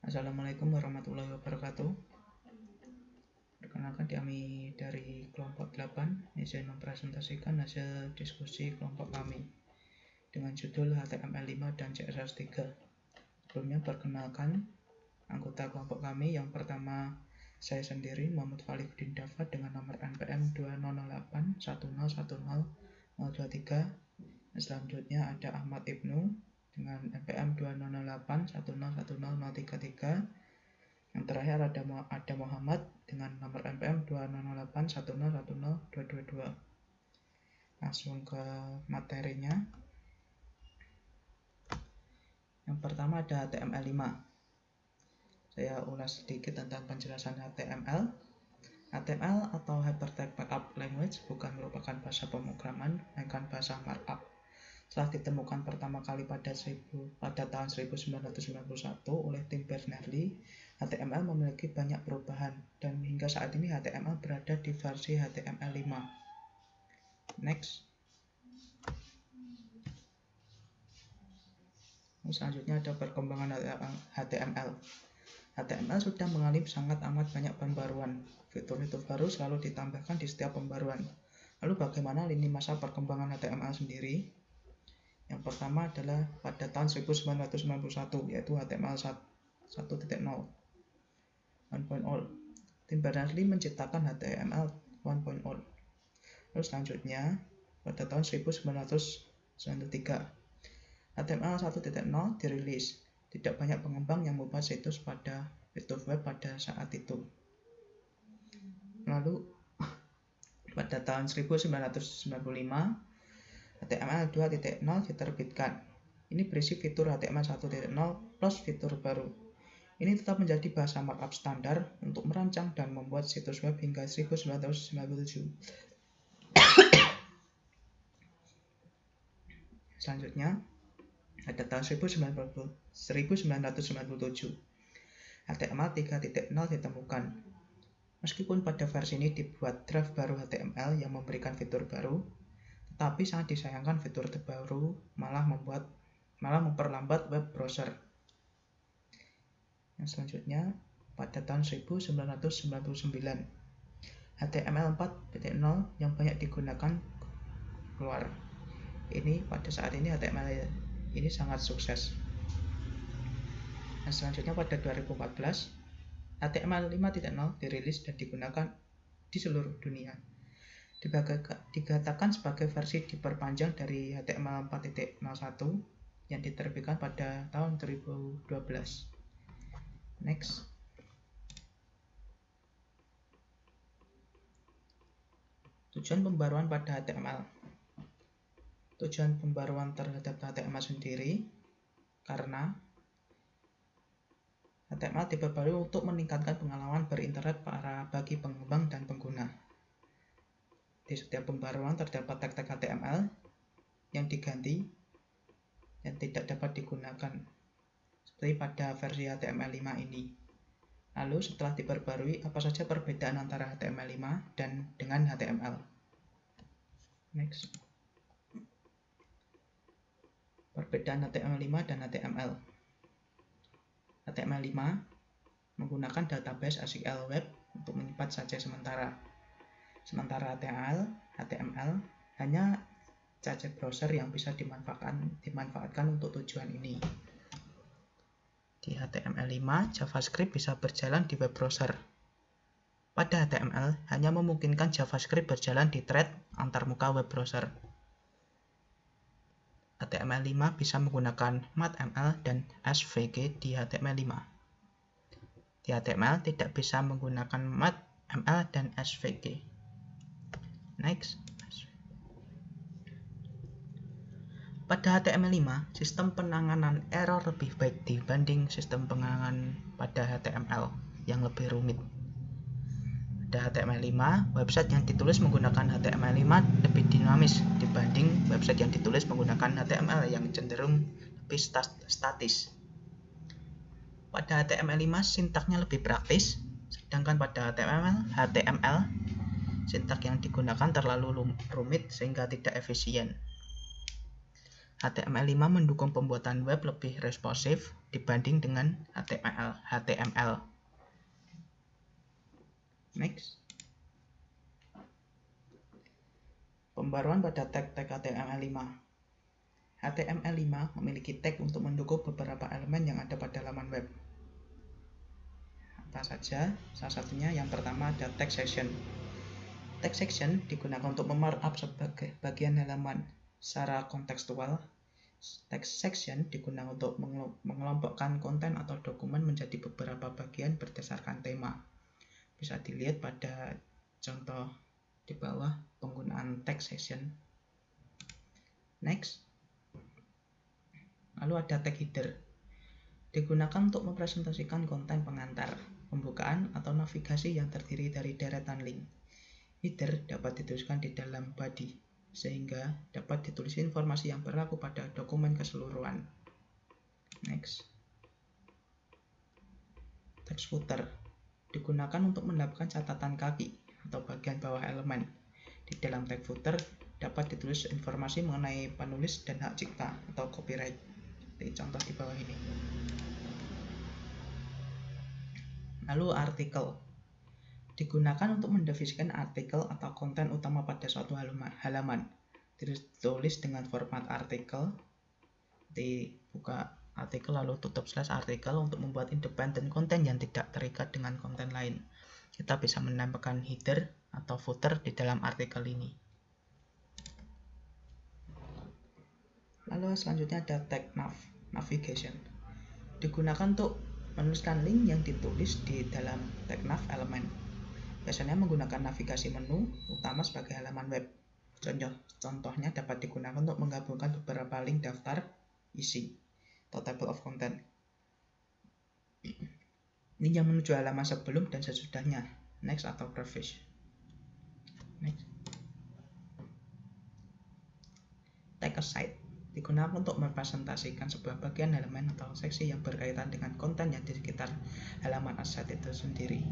Assalamualaikum warahmatullahi wabarakatuh. Perkenalkan, kami dari kelompok 8 izin mempresentasikan hasil diskusi kelompok kami dengan judul HTML5 dan CSS3. Sebelumnya perkenalkan anggota kelompok kami. Yang pertama saya sendiri, Muhammad Falihudin Dava, dengan nomor NPM 2008101023. Selanjutnya ada Ahmad Ibnu dengan NPM 2008101033. Yang terakhir ada Muhammad dengan nomor NPM 2008101022. Langsung ke materinya. Yang pertama ada HTML5. Saya ulas sedikit tentang penjelasan HTML. HTML atau Hypertext Markup Language bukan merupakan bahasa pemrograman, melainkan bahasa markup. Setelah ditemukan pertama kali pada tahun 1991 oleh Tim Berners-Lee, HTML memiliki banyak perubahan dan hingga saat ini HTML berada di versi HTML5. Next. Selanjutnya ada perkembangan HTML. HTML sudah mengalami sangat amat banyak pembaruan. Fitur-fitur baru selalu ditambahkan di setiap pembaruan. Lalu bagaimana lini masa perkembangan HTML sendiri? Yang pertama adalah pada tahun 1991, yaitu HTML 1.0. Tim Berners-Lee menciptakan HTML 1.0. Lalu selanjutnya pada tahun 1993 HTML 1.0 dirilis. Tidak banyak pengembang yang membuat situs web pada saat itu. Lalu pada tahun 1995 HTML 2.0 diterbitkan. Ini berisi fitur HTML 1.0 plus fitur baru. Ini tetap menjadi bahasa markup standar untuk merancang dan membuat situs web hingga 1997. Selanjutnya, pada tahun 1997, HTML 3.0 ditemukan. Meskipun pada versi ini dibuat draft baru HTML yang memberikan fitur baru, tetapi sangat disayangkan fitur terbaru malah memperlambat web browser. Yang selanjutnya, pada tahun 1999, HTML 4.0 yang banyak digunakan keluar. Ini pada saat ini HTML ini sangat sukses. Nah, selanjutnya pada 2014, HTML 5.0 dirilis dan digunakan di seluruh dunia. Dikatakan sebagai versi diperpanjang dari HTML 4.01 yang diterbitkan pada tahun 2012. Next. Tujuan pembaruan pada HTML. Tujuan pembaruan terhadap HTML sendiri karena HTML diperbarui untuk meningkatkan pengalaman berinternet bagi pengembang dan pengguna. Di setiap pembaruan terdapat tag-tag HTML yang diganti dan tidak dapat digunakan, seperti pada versi HTML5 ini. Lalu setelah diperbarui, apa saja perbedaan antara HTML5 dan dengan HTML? Next. Perbedaan HTML5 dan HTML. HTML5 menggunakan database SQL Web untuk menyimpan saja sementara HTML hanya saja browser yang bisa dimanfaatkan untuk tujuan ini. Di HTML5, JavaScript bisa berjalan di web browser. Pada HTML, hanya memungkinkan JavaScript berjalan di thread antarmuka web browser. HTML5 bisa menggunakan MathML dan SVG di HTML5. Di HTML tidak bisa menggunakan MathML dan SVG. Next. Pada HTML5, sistem penanganan error lebih baik dibanding sistem penanganan pada HTML yang lebih rumit. Pada HTML5, website yang ditulis menggunakan HTML5 lebih dinamis dibanding website yang ditulis menggunakan HTML yang cenderung lebih statis. Pada HTML5, sintaknya lebih praktis, sedangkan pada HTML, sintak yang digunakan terlalu rumit sehingga tidak efisien. HTML5 mendukung pembuatan web lebih responsif dibanding dengan HTML. Next. Pembaruan pada tag-tag HTML5. HTML5 memiliki tag untuk mendukung beberapa elemen yang ada pada laman web. Apa saja? Salah satunya yang pertama ada tag section. Tag section digunakan untuk memarkup sebagai bagian halaman secara kontekstual. Tag section digunakan untuk mengelompokkan konten atau dokumen menjadi beberapa bagian berdasarkan tema. Bisa dilihat pada contoh di bawah penggunaan tag section. Next. Lalu ada tag header. Digunakan untuk mempresentasikan konten pengantar, pembukaan, atau navigasi yang terdiri dari deretan link. Header dapat dituliskan di dalam body, sehingga dapat ditulis informasi yang berlaku pada dokumen keseluruhan. Next. Text footer digunakan untuk menambahkan catatan kaki atau bagian bawah elemen. Di dalam tag footer dapat ditulis informasi mengenai penulis dan hak cipta atau copyright. Seperti contoh di bawah ini. Lalu artikel digunakan untuk mendefinisikan artikel atau konten utama pada suatu halaman. Ditulis dengan format artikel. Dibuka artikel lalu tutup slash artikel untuk membuat independen konten yang tidak terikat dengan konten lain. Kita bisa menambahkan header atau footer di dalam artikel ini. Lalu selanjutnya ada tag navigation. Digunakan untuk menuliskan link yang ditulis di dalam tag nav elemen. Biasanya menggunakan navigasi menu utama sebagai halaman web. Contohnya dapat digunakan untuk menggabungkan beberapa link daftar isi atau table of content. Link yang menuju halaman sebelum dan sesudahnya, next atau preface. Next. Tag aside digunakan untuk mempresentasikan sebuah bagian halaman atau seksi yang berkaitan dengan konten yang di sekitar halaman aside itu sendiri.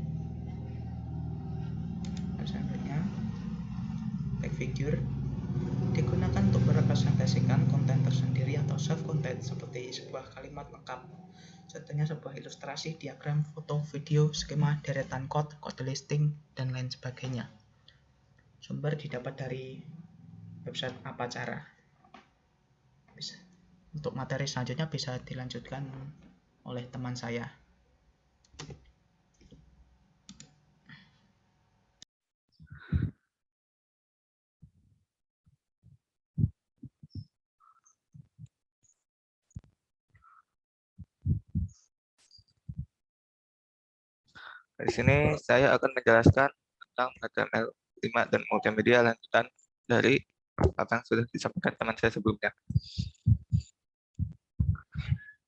Selanjutnya, tag figure digunakan untuk merepresentasikan konten tersendiri atau self-content seperti sebuah kalimat lengkap. Contohnya sebuah ilustrasi, diagram, foto, video, skema, deretan kode listing, dan lain sebagainya. Sumber didapat dari website Apacara. Untuk materi selanjutnya bisa dilanjutkan oleh teman saya. Di sini saya akan menjelaskan tentang HTML5 dan multimedia lanjutan dari apa yang sudah disampaikan teman saya sebelumnya.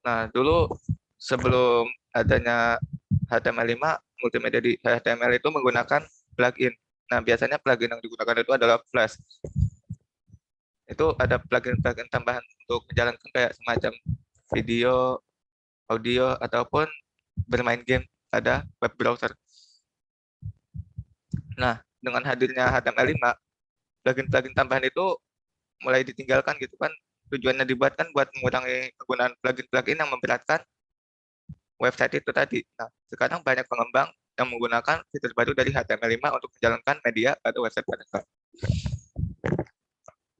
Nah, dulu sebelum adanya HTML5, multimedia di HTML itu menggunakan plugin. Nah, biasanya plugin yang digunakan itu adalah Flash. Itu ada plugin-plugin tambahan untuk menjalankan kayak semacam video, audio, ataupun bermain game pada web browser. Nah, dengan hadirnya HTML5, plugin-plugin tambahan itu mulai ditinggalkan gitu kan. Tujuannya dibuat kan buat mengurangi penggunaan plugin-plugin yang memberatkan website itu tadi. Nah, sekarang banyak pengembang yang menggunakan fitur baru dari HTML5 untuk menjalankan media pada website mereka.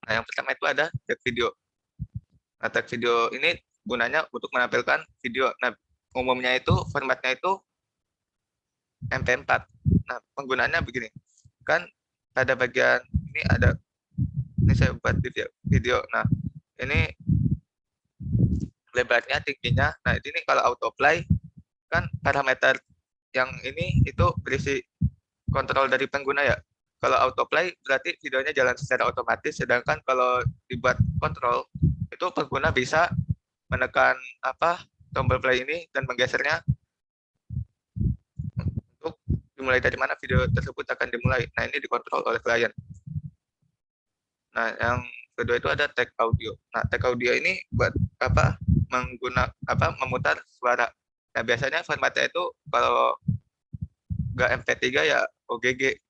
Nah, yang pertama itu ada tag video. Nah, tag video ini gunanya untuk menampilkan video. Nah, umumnya itu formatnya itu MP4. Nah, penggunaannya begini. Kan pada bagian ini saya buat video. Nah, ini lebarnya, tingginya. Nah, ini kalau autoplay kan parameter yang ini itu berisi kontrol dari pengguna ya. Kalau autoplay berarti videonya jalan secara otomatis, sedangkan kalau dibuat kontrol itu pengguna bisa menekan tombol play ini dan menggesernya untuk dimulai dari mana video tersebut akan dimulai. Nah, ini dikontrol oleh klien. Nah, yang kedua itu ada tag audio. Nah, tag audio ini buat memutar suara. Nah, biasanya formatnya itu kalau nggak MP3 ya OGG.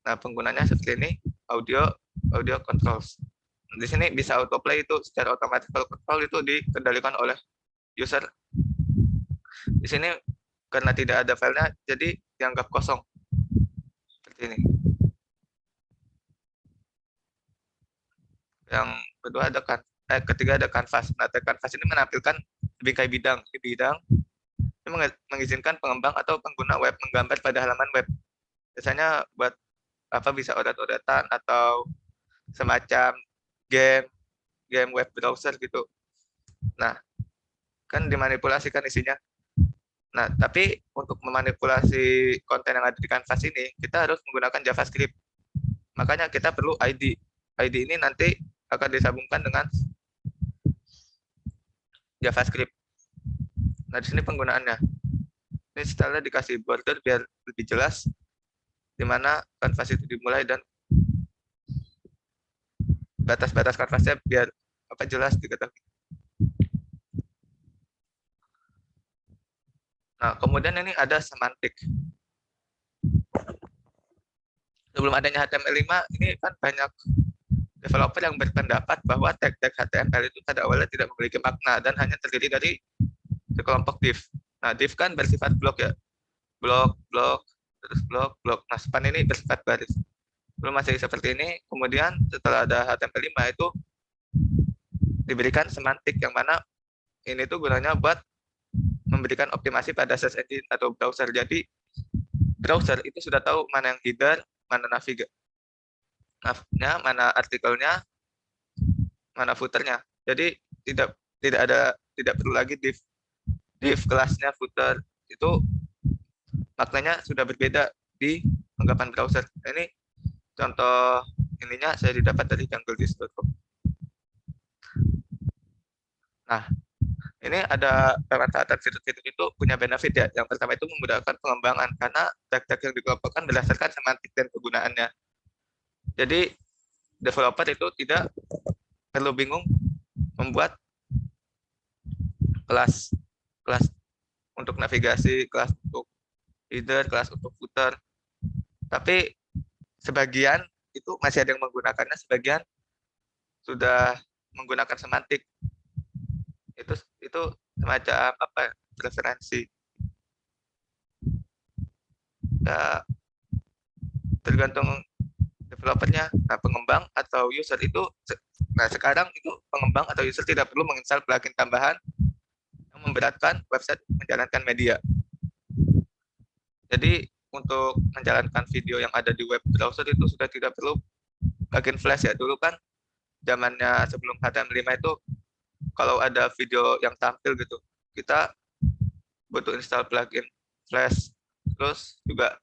Nah, penggunanya seperti ini, audio controls. Di sini bisa autoplay itu secara otomatis, kalau control itu dikendalikan oleh user. Di sini karena tidak ada filenya, jadi dianggap kosong seperti ini. Yang kedua ada ketiga ada canvas. Nah, canvas ini menampilkan bingkai bidang. Di bidang ini mengizinkan pengembang atau pengguna web menggambar pada halaman web. Biasanya buat apa, bisa odat-odatan atau semacam game web browser gitu. Nah, kan dimanipulasikan isinya. Nah, tapi untuk memanipulasi konten yang ada di canvas ini, kita harus menggunakan JavaScript. Makanya kita perlu ID. ID ini nanti akan disambungkan dengan JavaScript. Nah, di sini penggunaannya. Ini setelah dikasih border biar lebih jelas di mana kanvas itu dimulai dan batas-batas kanvasnya biar apa jelas diketahui. Nah, kemudian ini ada semantik. Sebelum adanya HTML5, ini kan banyak developer yang berpendapat bahwa tag-tag HTML itu pada awalnya tidak memiliki makna dan hanya terdiri dari sekelompok div. Nah, div kan bersifat blok ya. Blok, terus blok. Nah, span ini bersifat baris. Belum masih seperti ini, kemudian setelah ada HTML5 itu diberikan semantik yang mana ini tuh gunanya buat memberikan optimasi pada search engine atau browser. Jadi browser itu sudah tahu mana yang header, mana navnya, mana artikelnya, mana footernya. Jadi tidak perlu lagi div kelasnya footer, itu maknanya sudah berbeda di anggapan browser. Ini contoh ininya saya didapat dari jungledis.com. Nah, ini ada pemanfaatan fitur-fitur itu punya benefit ya. Yang pertama itu memudahkan pengembangan karena tag-tag yang dikelompokkan berdasarkan semantik dan kegunaannya. Jadi developer itu tidak perlu bingung membuat kelas untuk navigasi, kelas untuk header, kelas untuk footer. Tapi sebagian itu masih ada yang menggunakannya, sebagian sudah menggunakan semantik. Itu semacam apa, preferensi. Ya, tergantung developernya. Nah, pengembang atau user itu, nah sekarang itu pengembang atau user tidak perlu menginstal plugin tambahan yang memberatkan website menjalankan media. Jadi untuk menjalankan video yang ada di web browser itu sudah tidak perlu plugin Flash ya. Dulu kan zamannya sebelum HTML5 itu kalau ada video yang tampil gitu, kita butuh install plugin Flash. Terus juga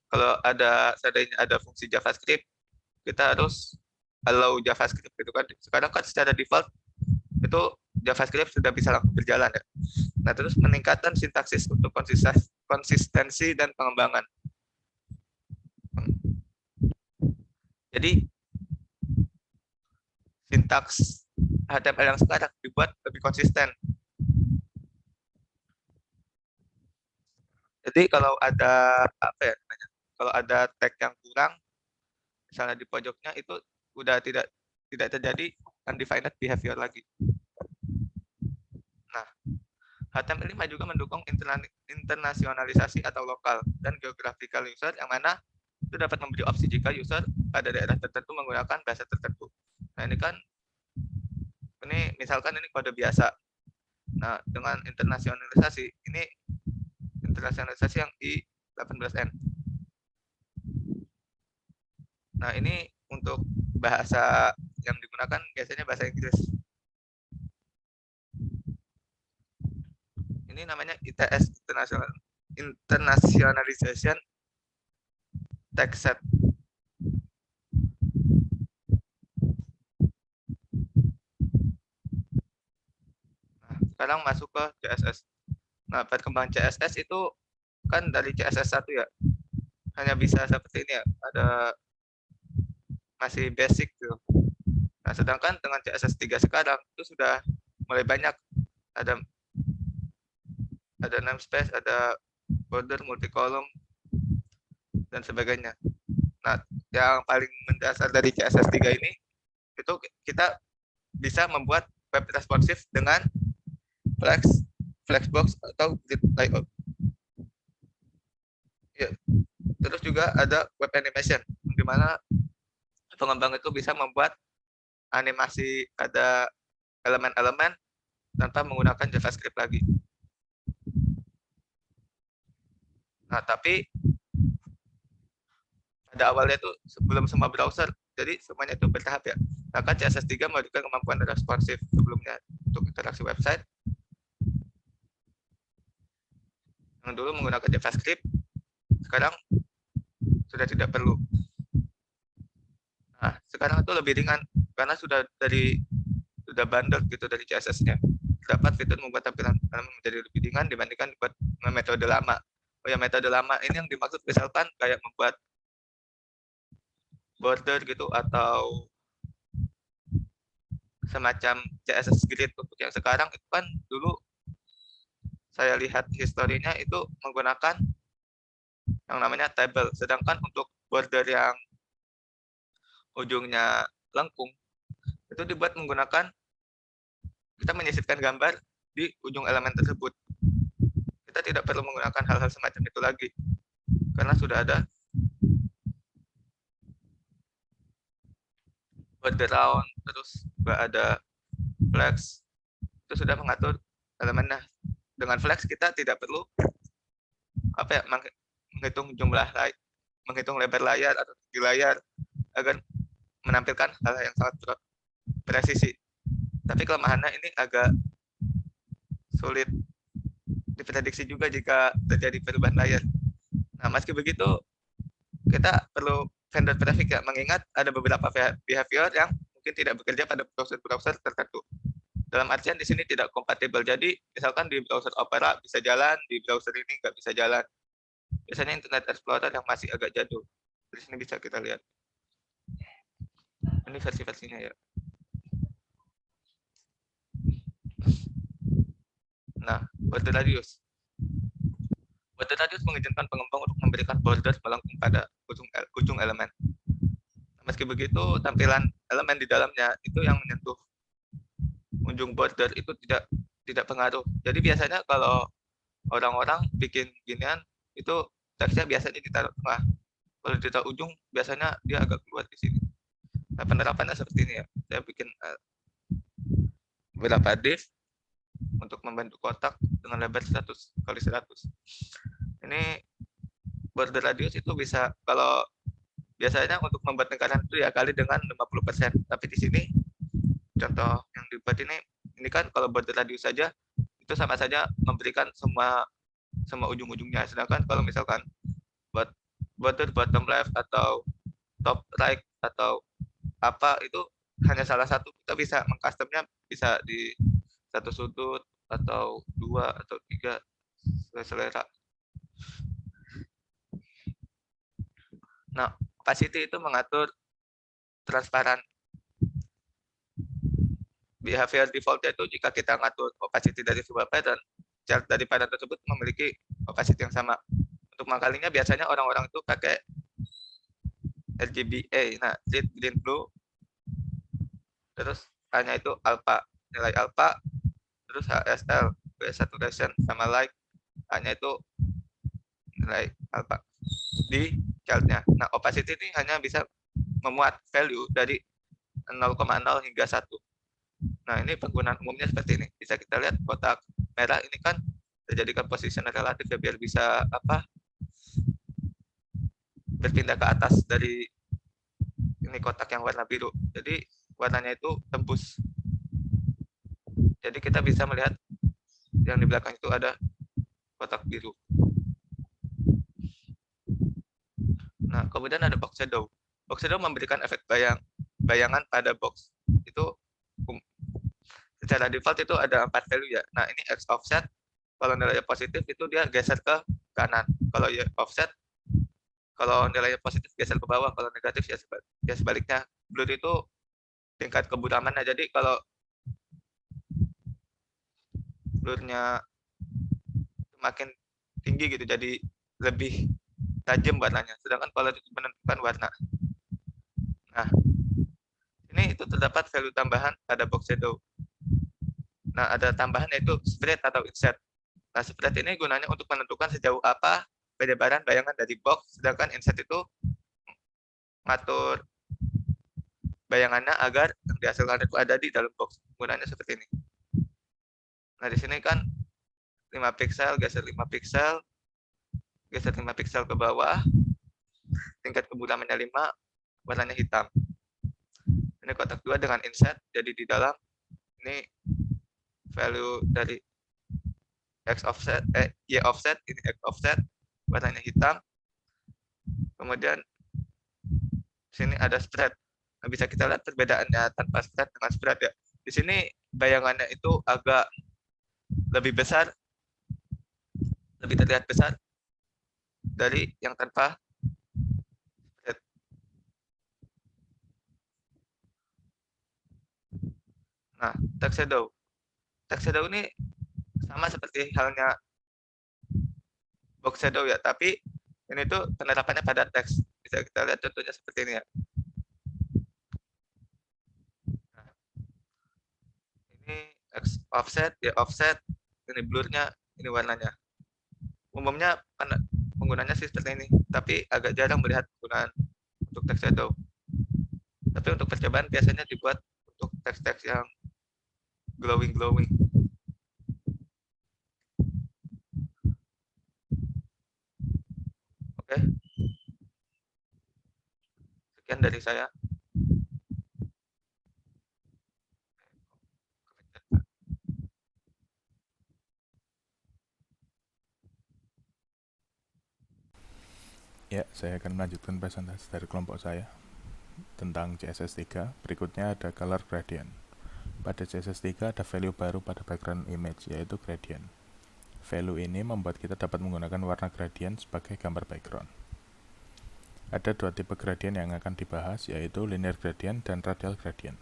kalau seandainya ada fungsi JavaScript, kita harus allow JavaScript gitu kan. Sekarang kan secara default itu JavaScript sudah bisa langsung berjalan ya. Nah, terus peningkatan sintaksis untuk konsistensi dan pengembangan. Jadi sintaks HTML yang sekarang dibuat lebih konsisten. Jadi kalau ada kalau ada tag yang kurang, misalnya di pojoknya, itu udah tidak terjadi undefined behavior lagi. Nah, HTML5 juga mendukung internasionalisasi atau lokal dan geographical user, yang mana itu dapat memberi opsi jika user pada daerah tertentu menggunakan bahasa tertentu. Nah, ini misalkan ini kode biasa. Nah, dengan internasionalisasi yang I18N. Nah, ini untuk bahasa yang digunakan biasanya bahasa Inggris. Ini namanya ITS, Internationalization Text Set. Nah, sekarang masuk ke CSS. Nah, perkembangan CSS itu kan dari CSS 1 ya. Hanya bisa seperti ini ya, masih basic tuh. Nah, sedangkan dengan CSS 3 sekarang itu sudah mulai banyak, ada namespace, ada border, multi-column, dan sebagainya. Nah, yang paling mendasar dari CSS 3 ini itu kita bisa membuat web responsif dengan Flexbox atau grid layout. Ya. Terus juga ada web animation, di mana pengembang itu bisa membuat animasi pada elemen-elemen tanpa menggunakan JavaScript lagi. Nah, tapi pada awalnya itu sebelum semua browser, jadi semuanya itu bertahap ya. Maka CSS3 memberikan kemampuan responsif sebelumnya untuk interaksi website. Yang dulu menggunakan JavaScript, sekarang sudah tidak perlu. Nah, sekarang itu lebih ringan karena sudah bundle gitu dari CSS-nya. Dapat fitur membuat tampilan menjadi lebih ringan dibandingkan dibuat metode lama. Oh ya, metode lama ini yang dimaksud misalkan kayak membuat border gitu atau semacam CSS grid. Untuk yang sekarang itu kan dulu saya lihat historinya itu menggunakan yang namanya table, sedangkan untuk border yang ujungnya lengkung itu dibuat menggunakan, kita menyisipkan gambar di ujung elemen tersebut. Kita tidak perlu menggunakan hal-hal semacam itu lagi karena sudah ada border round, terus juga ada flex, itu sudah mengatur elemennya. Dengan flex kita tidak perlu menghitung menghitung lebar layar atau tinggi layar agar menampilkan hal yang sangat presisi. Tapi kelemahannya ini agak sulit diprediksi juga jika terjadi perubahan layar. Nah, meski begitu kita perlu vendor traffic ya, mengingat ada beberapa behavior yang mungkin tidak bekerja pada browser tertentu. Dalam artian di sini tidak kompatibel. Jadi misalkan di browser Opera bisa jalan, di browser ini nggak bisa jalan. Biasanya Internet Explorer yang masih agak jadul. Di sini bisa kita lihat. Ini versi-versinya ya. Nah, border radius. Border radius mengizinkan pengembang untuk memberikan border melengkung pada ujung elemen. Meski begitu, tampilan elemen di dalamnya itu yang menyentuh ujung border itu tidak pengaruh. Jadi biasanya kalau orang-orang bikin ginian itu teksnya biasanya ditaruh tengah. Kalau ditaruh ujung biasanya dia agak keluar di sini. Nah, penerapannya seperti ini ya. Saya bikin beberapa div untuk membentuk kotak dengan lebar 100 kali 100. Ini border radius itu bisa, kalau biasanya untuk membuat lingkaran itu ya kali dengan 50%. Tapi di sini contoh yang dibuat ini kan kalau border radius saja itu sama saja memberikan semua ujung-ujungnya. Sedangkan kalau misalkan buat border bottom left atau top right atau apa, itu hanya salah satu. Kita bisa mengcustomnya bisa di satu sudut atau 2 atau 3 selera. Nah, opacity itu mengatur transparan. Behavior default itu jika kita ngatur opacity dari sebuah pattern, chart dari pattern tersebut memiliki opacity yang sama. Untuk mengkalinya biasanya orang-orang itu pakai RGBA. Nah, red, green, blue. Terus hanya itu alpha, nilai alpha, terus HSL, saturation sama light, hanya itu nilai alpha di chartnya. Nah, opacity ini hanya bisa memuat value dari 0,0 hingga 1. Nah, ini penggunaan umumnya seperti ini. Bisa kita lihat kotak merah ini kan dijadikan position relatif ya, biar bisa berpindah ke atas dari ini kotak yang warna biru. Jadi warnanya itu tembus. Jadi kita bisa melihat yang di belakang itu ada kotak biru. Nah, kemudian ada box shadow. Box shadow memberikan efek bayangan pada box. Itu secara default itu ada 4 value ya. Nah, ini X offset. Kalau nilainya positif itu dia geser ke kanan. Kalau Y offset, kalau nilainya positif geser ke bawah. Kalau negatif ya sebaliknya. Blur itu tingkat keburamannya. Jadi kalau blurnya makin tinggi gitu, jadi lebih tajam warnanya. Sedangkan kalau itu menentukan warna. Nah, Ini itu terdapat value tambahan pada box shadow. Nah, ada tambahan yaitu spread atau inset. Nah, spread ini gunanya untuk menentukan sejauh apa penyebaran bayangan dari box, sedangkan inset itu ngatur bayangannya agar yang dihasilkan itu ada di dalam box. Gunanya seperti ini. Nah, di sini kan 5 pixel, geser 5 pixel, geser 5 pixel ke bawah, tingkat kebulamannya 5, warnanya hitam. Ini kotak 2 dengan inset, jadi di dalam ini value dari X offset, Y offset, ini X offset, warnanya hitam. Kemudian sini ada spread. Nah, bisa kita lihat perbedaannya tanpa spread dengan spread ya. Di sini bayangannya itu agak lebih besar, lebih terlihat besar dari yang tanpa spread. Nah, text shadow. Text shadow ini sama seperti halnya box shadow ya, tapi ini tuh penerapannya pada teks. Bisa kita lihat contohnya seperti ini ya. Nah, ini X offset, Y offset, ini blurnya, ini warnanya. Umumnya penggunanya sih seperti ini, tapi agak jarang melihat penggunaan untuk text shadow. Tapi untuk percobaan biasanya dibuat untuk teks-teks yang glowing. Oke, sekian dari saya. Ya, saya akan melanjutkan presentasi dari kelompok saya tentang CSS3. Berikutnya ada color gradient. Pada CSS3 ada value baru pada background image, yaitu gradient. Value ini membuat kita dapat menggunakan warna gradient sebagai gambar background. Ada dua tipe gradient yang akan dibahas, yaitu linear gradient dan radial gradient.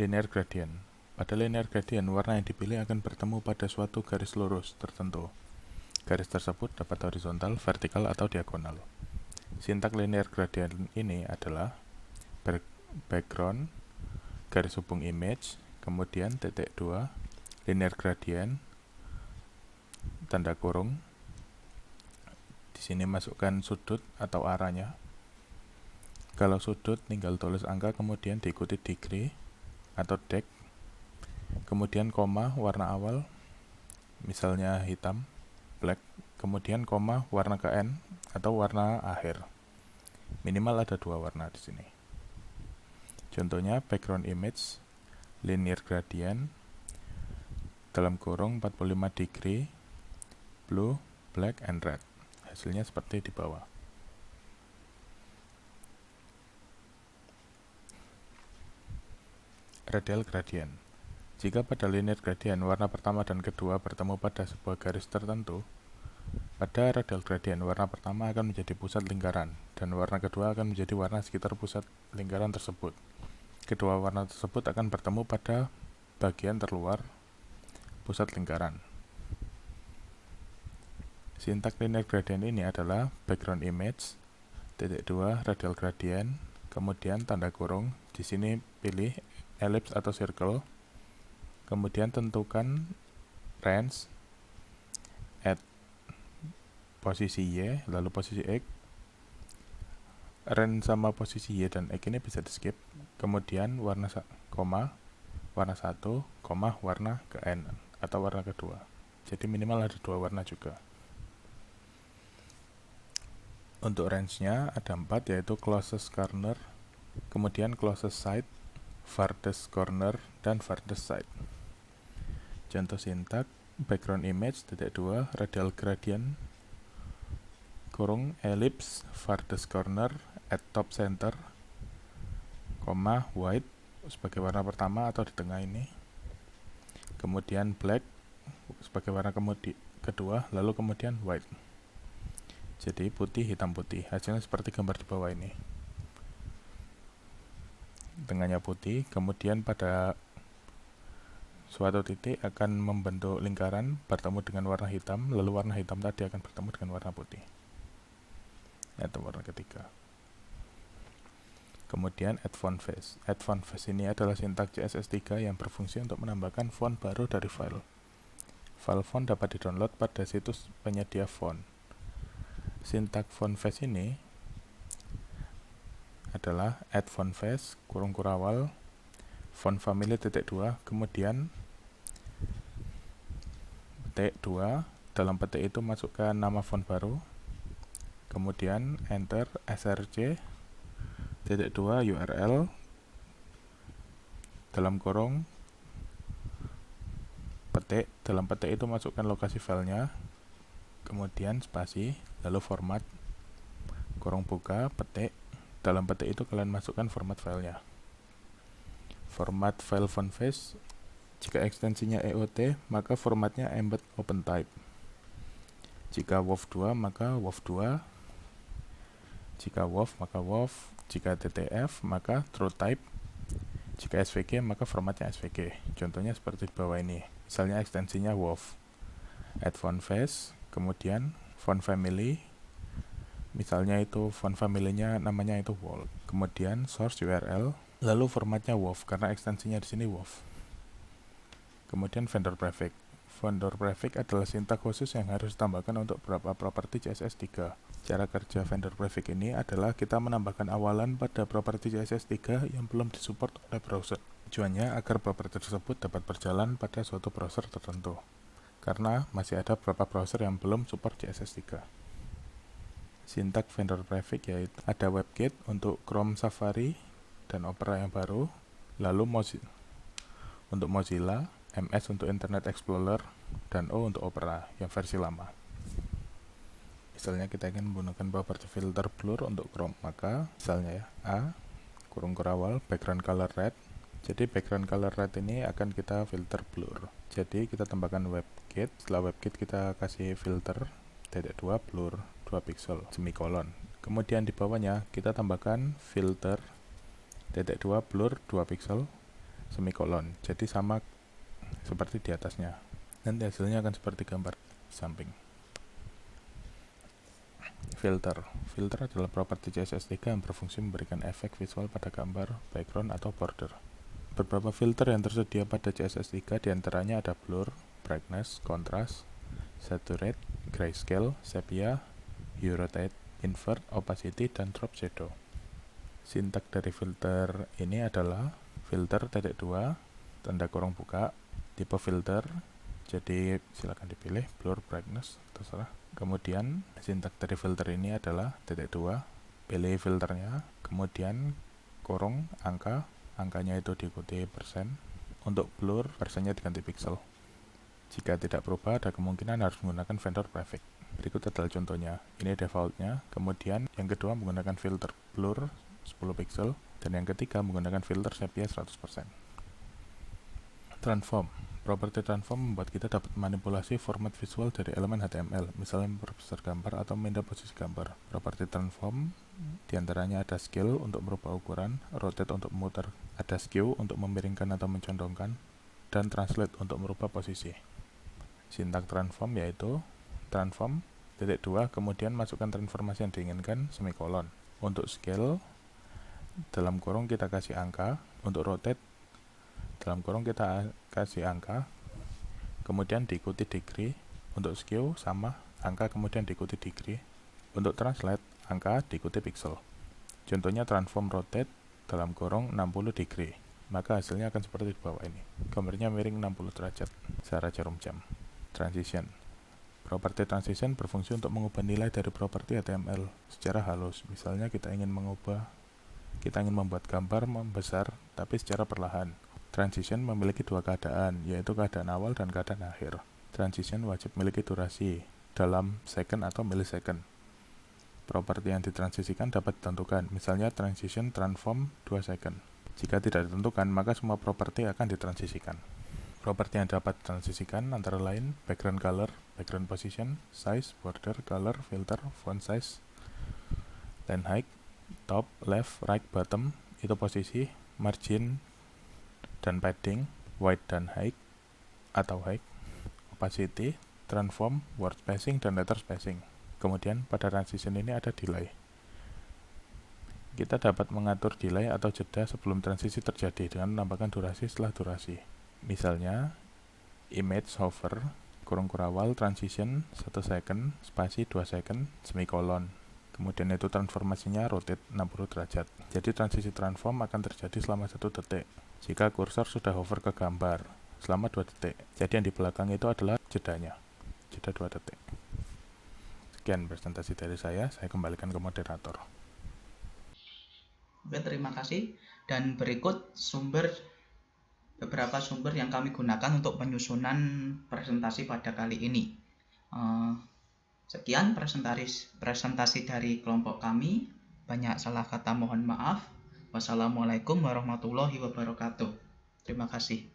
Linear gradient. Pada linear gradient, warna yang dipilih akan bertemu pada suatu garis lurus tertentu. Garis tersebut dapat horizontal, vertikal, atau diagonal. Sintak linear gradient ini adalah background, garis hubung image, kemudian titik 2, linear gradient, tanda kurung. Di sini masukkan sudut atau arahnya. Kalau sudut tinggal tulis angka kemudian diikuti degree atau deg. Kemudian koma warna awal, misalnya hitam, black, kemudian koma warna ke N atau warna akhir. Minimal ada dua warna di sini. Contohnya background image, linear gradient, dalam kurung 45 degree, blue, black, and red. Hasilnya seperti di bawah. Radial gradient. Jika pada linear gradient warna pertama dan kedua bertemu pada sebuah garis tertentu, pada radial gradient warna pertama akan menjadi pusat lingkaran dan warna kedua akan menjadi warna sekitar pusat lingkaran tersebut. Kedua warna tersebut akan bertemu pada bagian terluar pusat lingkaran. Sintak linear gradient ini adalah background image, titik 2 radial gradient, kemudian tanda kurung. Di sini pilih ellipse atau circle, kemudian tentukan range at posisi Y, lalu posisi X. Range sama posisi Y dan X ini bisa di skip. Kemudian warna koma, warna 1, koma, warna ke N atau warna kedua. Jadi minimal ada dua warna juga. Untuk range-nya ada 4, yaitu closest corner, kemudian closest side, farthest corner, dan farthest side. Contoh sintak, background image, titik 2, radial gradient, kurung, ellipse, farthest corner, at top center, koma, white, sebagai warna pertama atau di tengah ini. Kemudian black, sebagai warna kedua, lalu kemudian white. Jadi putih, hitam, putih. Hasilnya seperti gambar di bawah ini. Tengahnya putih, kemudian pada suatu titik akan membentuk lingkaran bertemu dengan warna hitam, lalu warna hitam tadi akan bertemu dengan warna putih. Atau warna ketiga. Kemudian add font face. Add font face ini adalah sintak CSS3 yang berfungsi untuk menambahkan font baru dari file. File font dapat di-download pada situs penyedia font. Sintak font face ini adalah add font face kurung kurawal font family -2, kemudian petik 2, dalam petik itu masukkan nama font baru, kemudian enter src -2 URL dalam kurung petik, dalam petik itu masukkan lokasi filenya, kemudian spasi, lalu format kurung buka petik, dalam petik itu kalian masukkan format filenya. Format file font face, jika ekstensinya EOT maka formatnya embed OpenType, jika WOV2 maka WOV2, jika WOV maka WOV, jika TTF maka TrueType, jika SVG maka formatnya SVG. Contohnya seperti di bawah ini, misalnya ekstensinya WOV, add font face, kemudian font family, misalnya itu font family-nya namanya itu Wall, kemudian source URL, lalu formatnya WOV karena ekstensinya di sini WOV. Kemudian vendor prefix. Vendor prefix adalah sintak khusus yang harus ditambahkan untuk beberapa properti CSS3. Cara kerja vendor prefix ini adalah kita menambahkan awalan pada properti CSS3 yang belum disupport oleh browser. Tujuannya agar properti tersebut dapat berjalan pada suatu browser tertentu, karena masih ada beberapa browser yang belum support CSS3. Sintak vendor prefix yaitu ada WebKit untuk Chrome, Safari, dan Opera yang baru, lalu untuk Mozilla, MS untuk Internet Explorer, dan O untuk Opera yang versi lama. Misalnya kita ingin menggunakan properti filter blur untuk Chrome, maka misalnya ya, A kurung kurawal background color red. Jadi background color red ini akan kita filter blur. Jadi kita tambahkan WebKit, setelah WebKit kita kasih filter -2 blur 2 pixel semikolon. Kemudian di bawahnya kita tambahkan filter -2 blur 2 pixel semikolon. Jadi sama seperti di atasnya. Nanti hasilnya akan seperti gambar samping. Filter. Filter adalah properti CSS3 yang berfungsi memberikan efek visual pada gambar, background, atau border. Beberapa filter yang tersedia pada CSS3 diantaranya ada blur, brightness, contrast, saturate, grayscale, sepia, hue rotate, invert, opacity, dan drop shadow. Sintak dari filter ini adalah filter -2 tanda kurung buka, tipe filter, jadi silakan dipilih blur, brightness, terserah. Kemudian sintak dari filter ini adalah -2, pilih filternya, kemudian kurung angka, angkanya itu diikuti persen. Untuk blur, persennya diganti pixel. Jika tidak berubah, ada kemungkinan harus menggunakan vendor prefix. Berikut adalah contohnya. Ini defaultnya. Kemudian yang kedua menggunakan filter blur 10 pixel, dan yang ketiga menggunakan filter sepia 100%. Transform. Properti transform membuat kita dapat manipulasi format visual dari elemen HTML, misalnya memperbesar gambar atau memindah posisi gambar. Properti transform diantaranya ada scale untuk merubah ukuran, rotate untuk memutar, ada skew untuk memiringkan atau mencondongkan, dan translate untuk merubah posisi. Sintak transform yaitu transform -2 kemudian masukkan transformasi yang diinginkan semikolon. Untuk scale dalam kurung kita kasih angka, untuk rotate dalam kurung kita kasih angka, kemudian diikuti degree. Untuk skew sama, angka kemudian diikuti degree. Untuk translate, angka diikuti pixel. Contohnya transform rotate dalam kurung 60 degree, maka hasilnya akan seperti di bawah ini. Gambarnya miring 60 derajat secara jarum jam. Transition. Properti transition berfungsi untuk mengubah nilai dari properti HTML secara halus. Misalnya kita ingin membuat gambar membesar tapi secara perlahan. Transition memiliki dua keadaan, yaitu keadaan awal dan keadaan akhir. Transition wajib memiliki durasi dalam second atau millisecond. Properti yang ditransisikan dapat ditentukan, misalnya transition transform 2 second. Jika tidak ditentukan, maka semua properti akan ditransisikan. Properti yang dapat ditransisikan antara lain background color, background position, size, border, color, filter, font size, line height, top, left, right, bottom, itu posisi, margin, dan padding, width dan height atau height, opacity, transform, word spacing, dan letter spacing. Kemudian pada transition ini ada delay. Kita dapat mengatur delay atau jeda sebelum transisi terjadi dengan menambahkan durasi setelah durasi. Misalnya, image hover, kurung kurawal, transition, 1 second, spasi 2 second, semikolon. Kemudian itu transformasinya rotate 60 derajat. Jadi transisi transform akan terjadi selama 1 detik. Jika kursor sudah hover ke gambar, selama 2 detik. Jadi yang di belakang itu adalah jedanya. Jeda 2 detik. Sekian presentasi dari saya kembalikan ke moderator. Oke, terima kasih. Dan berikut beberapa sumber yang kami gunakan untuk penyusunan presentasi pada kali ini. Sekian presentasi dari kelompok kami. Banyak salah kata mohon maaf. Wassalamualaikum warahmatullahi wabarakatuh. Terima kasih.